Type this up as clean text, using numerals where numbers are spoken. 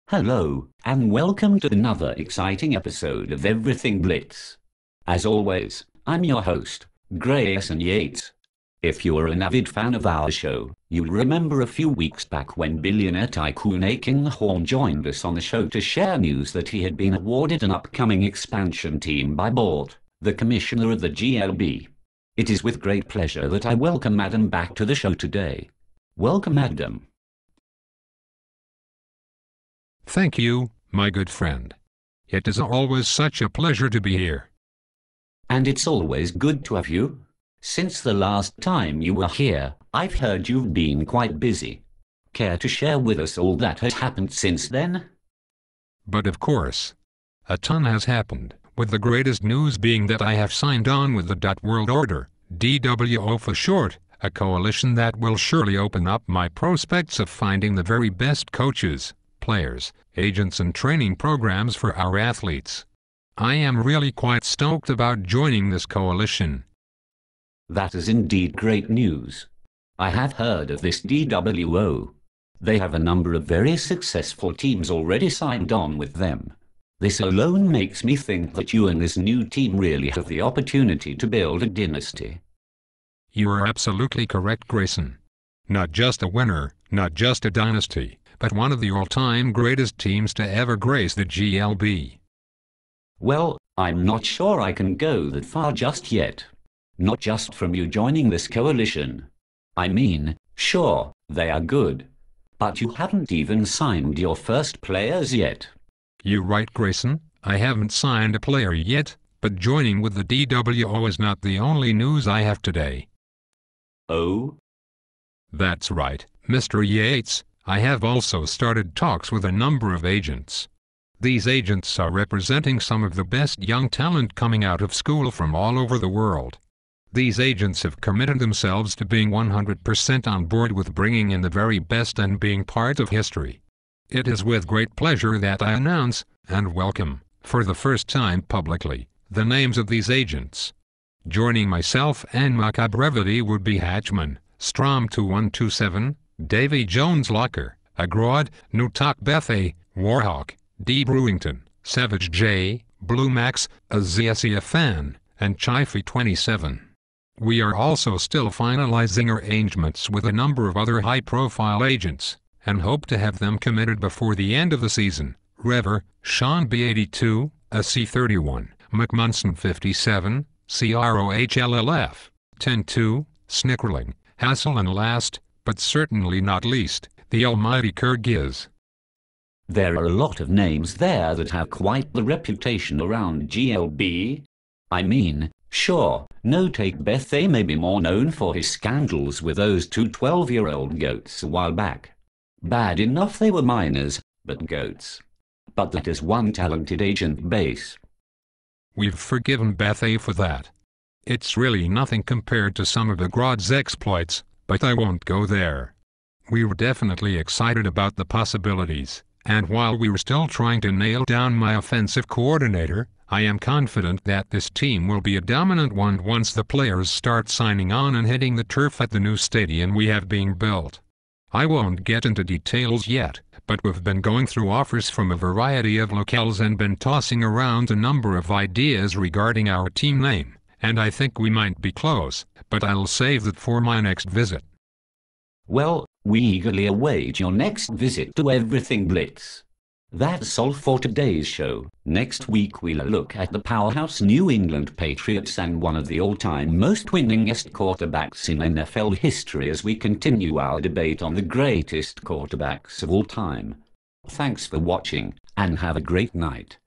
Hello, and welcome to another exciting episode of Everything Blitz. As always, I'm your host, Grayson Yates. If you are an avid fan of our show, you'll remember a few weeks back when billionaire tycoon Akinghorn joined us on the show to share news that he had been awarded an upcoming expansion team by Bort, the commissioner of the GLB. It is with great pleasure that I welcome Adam back to the show today. Welcome, Adam. Thank you, my good friend. It is always such a pleasure to be here. And it's always good to have you. Since the last time you were here, I've heard you've been quite busy. Care to share with us all that has happened since then? But of course, a ton has happened, with the greatest news being that I have signed on with the World Order, DWO for short, a coalition that will surely open up my prospects of finding the very best coaches, players, agents and training programs for our athletes. I am really quite stoked about joining this coalition. That is indeed great news. I have heard of this DWO. They have a number of very successful teams already signed on with them. This alone makes me think that you and this new team really have the opportunity to build a dynasty. You are absolutely correct, Grayson. Not just a winner, not just a dynasty, but one of the all-time greatest teams to ever grace the GLB. Well, I'm not sure I can go that far just yet. Not just from you joining this coalition. I mean, sure, they are good. But you haven't even signed your first players yet. You're right, Grayson. I haven't signed a player yet, but joining with the DWO is not the only news I have today. Oh? That's right, Mr. Yates. I have also started talks with a number of agents. These agents are representing some of the best young talent coming out of school from all over the world. These agents have committed themselves to being 100% on board with bringing in the very best and being part of history. It is with great pleasure that I announce, and welcome, for the first time publicly, the names of these agents. Joining myself and my brevity would be Hatchman, Strom 2127, Davy Jones Locker, Agrod, Nutak Bethay, Warhawk, D. Brewington, Savage J, Blue Max, Aziasia Fan, and Chifey 27. We are also still finalizing arrangements with a number of other high-profile agents, and hope to have them committed before the end of the season. Rever, Sean B82, AC31, McMunson 57, CROHLLF, 102, Snickerling, Hassel, and last, but certainly not least, the almighty Kyrgyz. There are a lot of names there that have quite the reputation around GLB. I mean, sure, No Take Bethay may be more known for his scandals with those two 12-year-old goats a while back. Bad enough they were minors, but goats. But that is one talented agent base. We've forgiven Bethay for that. It's really nothing compared to some of Agrod's exploits, but I won't go there. We were definitely excited about the possibilities, and while we were still trying to nail down my offensive coordinator, I am confident that this team will be a dominant one once the players start signing on and hitting the turf at the new stadium we have being built. I won't get into details yet, but we've been going through offers from a variety of locales and been tossing around a number of ideas regarding our team name, and I think we might be close, but I'll save that for my next visit. Well, we eagerly await your next visit to Everything Blitz. That's all for today's show. Next week we'll look at the powerhouse New England Patriots and one of the all-time most winningest quarterbacks in NFL history as we continue our debate on the greatest quarterbacks of all time. Thanks for watching, and have a great night.